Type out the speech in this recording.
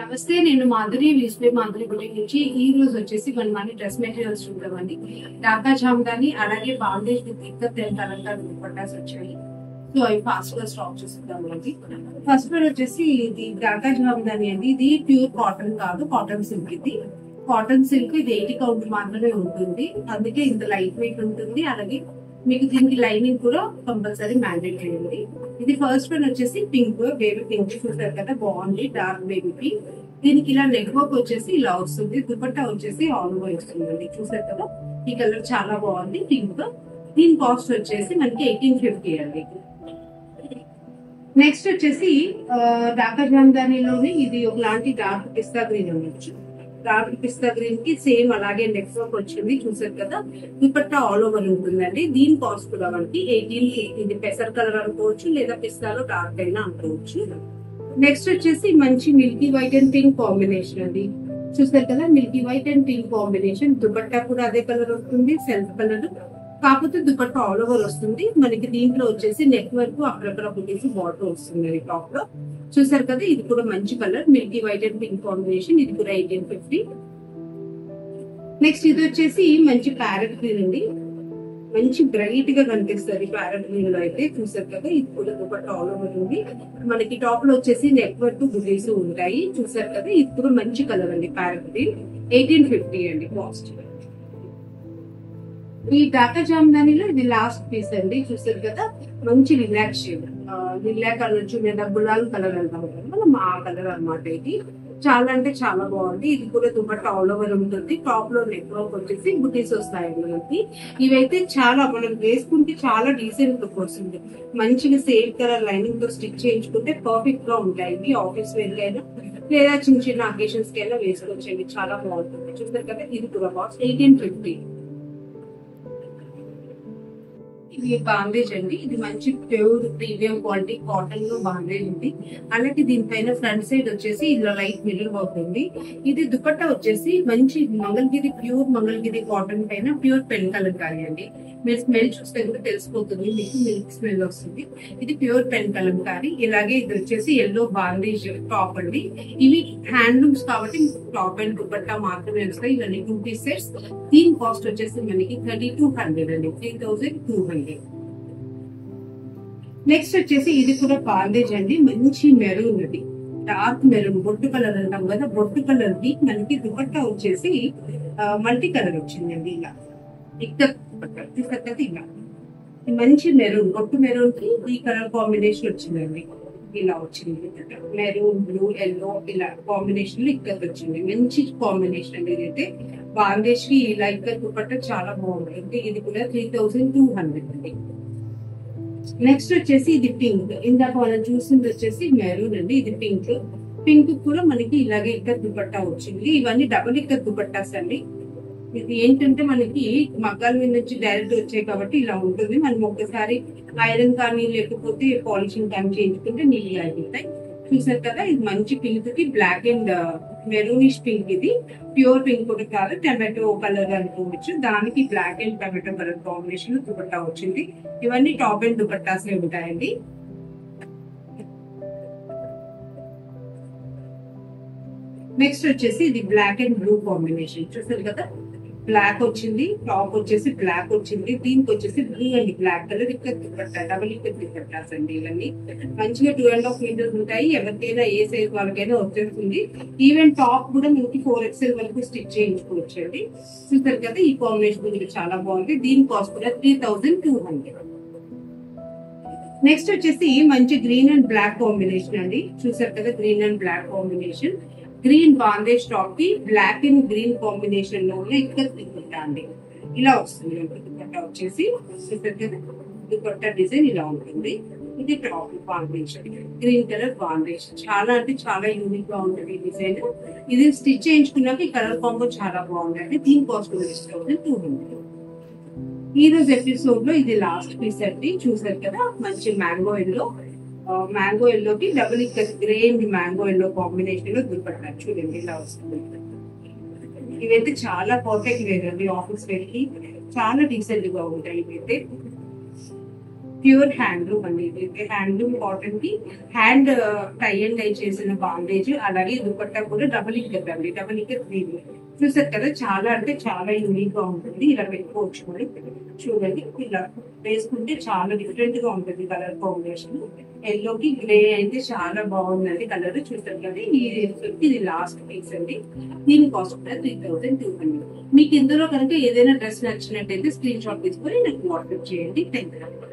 నమస్తే, నేను మాధురి విస్పే మాధురి బుటిక్ నుంచి ఈ రోజు వచ్చేసి మన డ్రెస్ మెటీరియల్స్ చూద్దామండి. ఢాకా జామ్దాని అలాగే బాందేజ్ విత్ ఇక్కత్ కలంకారీ దుపట్టాస్ వచ్చాయి. సో అవి ఫాస్ట్ గా స్టాక్ చూద్దామండి. ఫస్ట్ వన్ వచ్చేసి ఇది ఢాకా జామ్దాని అండి. ఇది ప్యూర్ కాటన్ కాదు, కాటన్ సిల్క్. ఇది కాటన్ సిల్క్. ఇది 80 కౌంట్ మాత్రమే ఉంటుంది, అందుకే ఇంత లైట్ వెయిట్ ఉంటుంది. అలాగే మీకు దీనికి లైనింగ్ కూడా కంపల్సరీ మ్యాండేటరీ ఉంది. ఇది ఫస్ట్ వన్ వచ్చేసి పింక్, బేబీ పింక్ చూసారు కదా, బాగుంది. Dark baby pink. దీనికి ఇలా నెక్ వర్క్ వచ్చేసి ఇలా వస్తుంది. దుపట్టా వచ్చేసి ఆల్ ఓవర్ వస్తుందండి. చూసారు కదా, ఈ కలర్ చాలా బాగుంది, పింక్. దీని కాస్ట్ వచ్చేసి మనకి 1850 అండి. నెక్స్ట్ వచ్చేసి ఢాకా జామ్దానిలోని ఇది ఒకలాంటి డార్క్ పిస్తా గ్రీన్ ఉండొచ్చు. డార్క్ పిస్తా గ్రీన్ కి సేమ్ అలాగే నెక్ వర్క్ వచ్చింది. చూసారు కదా, దుపట్టా ఆల్ ఓవర్ ఉంటుందండి. దీని కాస్ట్ కూడా మనకి 1850. ఇది పెసర్ కలర్ అనుకోవచ్చు, లేదా పిస్తాలో డార్క్ అయినా అనుకోవచ్చు. నెక్స్ట్ వచ్చేసి మంచి Milky white and pink combination అండి. చూసారు కదా, Milky white and pink combination. Dupatta కూడా అదే కలర్ వస్తుంది, సెల్ఫ్ కలర్. కాకపోతే దుపట్టా ఆల్ ఓవర్ వస్తుంది మనకి. దీంట్లో వచ్చేసి నెక్ వర్క్ అక్కడక్కడ పుట్టేసి బార్డర్ వస్తుంది టాప్ లో. చూసారు కదా, ఇది కూడా మంచి colour, Milky white and pink combination. ఇది కూడా 1850. నెక్స్ట్ ఇది వచ్చేసి మంచి ప్యారెట్ గ్రీన్ అండి. మంచి బ్రైట్ గా కనిపిస్తుంది ప్యారెట్ గ్రీన్ లో అయితే. చూసారు కదా, ఇది కూడా దుపట్టా ఆల్ ఓవర్ ఉంది మనకి. టాప్ లో వచ్చేసి నెక్ వర్క్ బుటీస్ ఉంటాయి. చూసారు కదా, ఇది కూడా మంచి కలర్ అండి, ప్యారెట్ గ్రీన్. 1850 అండి కాస్ట్. ఈ ఢాకా జామ్దానిలో ఇది లాస్ట్ పీస్ అండి. చూసారు కదా, మంచి రిలాక్స్ షేడ్, రిలాక్ అనొచ్చు, లేదా గులాల్ కలర్ అంటాం కదా మనం, ఆ కలర్ అనమాట. ఇది చాలా అంటే చాలా బాగుంది. ఇది కూడా దుపట్టా ఆల్ ఓవర్ ఉంటుంది. టాప్ లో నెక్ వర్క్ వచ్చేసి బుటీస్ వస్తాయి మనకి. ఇవైతే చాలా మనం వేసుకుంటే చాలా డీసెంట్ లుక్ వస్తుంది. మంచిగా సేమ్ కలర్ లైనింగ్ తో స్టిచ్ చేయించుకుంటే పర్ఫెక్ట్ గా ఉంటాయి. ఆఫీస్ వేర్ కైనా లేదా చిన్న చిన్న అకేషన్స్ కైనా వేసుకోవచ్చండి, చాలా బాగుంటుంది. చూసారు కదా, ఇది కూడా కాస్ట్ 1850. ఇది బాందేజ్ అండి. ఇది మంచి ప్యూర్ ప్రీమియం క్వాలిటీ కాటన్ లో బాందేజ్ ఉంది. అలాగే దీనిపైన ఫ్రంట్ సైడ్ వచ్చేసి ఇలా లైట్ మిడిల్ వర్క్ ఉంది. ఇది దుపట్టా వచ్చేసి మంచి మంగళగిరి, ప్యూర్ మంగళగిరి కాటన్ పైన ప్యూర్ పెన్ కలంకారీ అండి. మీరు స్మెల్ చూస్తే కూడా తెలిసిపోతుంది మీకు, మిల్క్ స్మెల్ వస్తుంది. ఇది ప్యూర్ పెన్ కలంకారీ. ఇలాగే ఇది వచ్చేసి ఎల్లో బాందేజ్ టాప్ అండి. ఇవి హ్యాండ్లూమ్స్ కాబట్టి టాప్ అండ్ దుపట్టా మాత్రమే వస్తాయి. ఇవన్నీ 2 పీసెస్. దీని కాస్ట్ వచ్చేసి మనకి 3200 అండి, 3200. నెక్స్ట్ వచ్చేసి ఇది కూడా బాందేజ్ అండి. మంచి మెరూన్ అది, డార్క్ మెరూన్, బొట్టు కలర్ అంటాం కదా, బొట్టు కలర్ కి మనకి దుపట్టా వచ్చేసి మల్టీ కలర్ వచ్చిందండి. ఇలా ఇలా మంచి మెరూన్, బొట్టు మెరూన్ కి ఈ కలర్ కాంబినేషన్ వచ్చిందండి. ఇలా వచ్చింది మెరూన్, బ్లూ, ఎల్లో ఇలా కాంబినేషన్ లో ఇక్కడ వచ్చింది. మంచి కాంబినేషన్ అండి. ఇదైతే బాందేజ్ కి ఇలా ఇక్కడ దుపట్టా చాలా బాగుంటుంది. ఇది కూడా 3200 అండి. నెక్స్ట్ వచ్చేసి ఇది పింక్. ఇందాక మనం చూసింది వచ్చేసి మెరూన్ అండి. ఇది పింక్. పింక్ కూడా మనకి ఇలాగే ఇక్కడ దుపట్టా వచ్చింది. ఇవన్నీ డబుల్ ఇక్కడ దుపట్టాస్ అండి. ఇది ఏంటంటే మనకి మగ్గాల మీద నుంచి డైరెక్ట్ వచ్చాయి కాబట్టి ఇలా ఉంటుంది. మనం ఒక్కసారి ఐరన్ కానీ లేకపోతే పాలిషింగ్ కానీ చేయించుకుంటే నీట్గా అయిపోతాయి. చూసారు కదా, ఇది మంచి పింక్ కి బ్లాక్ అండ్ మెరూనిష్ పింక్. ఇది ప్యూర్ పింక్ కూడా కాదు, టమాటో కలర్ అనుకోవచ్చు. దానికి black and tomato colour combination dupatta వచ్చింది. ఇవన్నీ టాప్ అండ్ దుపట్టాస్ ఉంటాయండి. నెక్స్ట్ వచ్చేసి ఇది బ్లాక్ అండ్ బ్లూ కాంబినేషన్. చూసారు కదా, బ్లాక్ వచ్చింది, టాప్ వచ్చేసి బ్లాక్ వచ్చింది. దీనికి వచ్చేసి బ్లూ అండ్ బ్లాక్ కలర్ ఇక్కడ దుపట్టా, డబుల్ ఇక్కడ దుపట్టాస్ అండి. ఇవన్నీ మంచిగా 2.5 మీటర్స్ ఉంటాయి. ఎవరికైనా ఏ సైజ్ వాళ్ళకైనా వచ్చేస్తుంది. ఈవెన్ టాప్ కూడా మనకి 4XL వరకు స్టిచ్ చేయించుకోవచ్చు అండి. చూసారు కదా, ఈ కాంబినేషన్ కూడా చాలా బాగుంది. దీని కాస్ట్ కూడా 3200. నెక్స్ట్ వచ్చేసి మంచి గ్రీన్ అండ్ బ్లాక్ కాంబినేషన్ అండి. చూసారు కదా, green and black combination. Green bandhej top కి బ్లాక్ అండ్ గ్రీన్ కాంబినేషన్ లో ఇక్కడ దుపట్టా అండి. ఇలా వస్తుంది దుపట్టా వచ్చేసి. దుపట్టా డిజైన్ ఇలా ఉంటుంది. ఇది top bandhej, green colour bandhej. చాలా అంటే చాలా యూనిక్ గా ఉంటుంది ఈ డిజైన్. ఇది స్టిచ్ చేయించుకున్నాక ఈ కలర్ కాంబో చాలా బాగుందండి. దీని కాస్ట్ 3200. ఈ రోజు ఎపిసోడ్ లో ఇది లాస్ట్ పీస్ అండి. చూసారు కదా, మంచి మ్యాంగో ఎల్లో, మ్యాంగో ఎల్లోకి డబుల్ ఇక్కడ grey and mango yellow combination లో దుపట్టా చూడండి ఇలా వస్తుంది. ఇవైతే చాలా పర్ఫెక్ట్ వేర్ అండి, ఆఫీస్ వేర్ కి చాలా డీసెంట్ గా ఉంటాయి ఇవైతే. ప్యూర్ హ్యాండ్లూమ్ అండి. ఇది హ్యాండ్లూమ్ కాటన్ కి హ్యాండ్ టై అండ్ డై చేసిన బాండేజ్, అలాగే దుపట్టా కూడా డబుల్ ఇక్కత్ అండి. డబుల్ ఇక్కత్ వీవి చూసారు కదా, చాలా అంటే చాలా యూనిక్ గా ఉంటుంది. ఇలా పెట్టుకోవచ్చు మరి. చూడండి, ఇలా వేసుకుంటే చాలా డిఫరెంట్ గా ఉంటుంది కలర్ కాంబినేషన్. ఎల్లోకి గ్రే అయితే చాలా బాగుందండి కలర్. చూసారు కదా, ఇది లాస్ట్ పీస్ అండి. దీని కాస్ట్ 3200. మీకు ఇందులో కనుక ఏదైనా డ్రెస్ నచ్చినట్టయితే స్క్రీన్ షాట్ తీసుకొని నాకు వాట్సాప్ చేయండి. Thank you.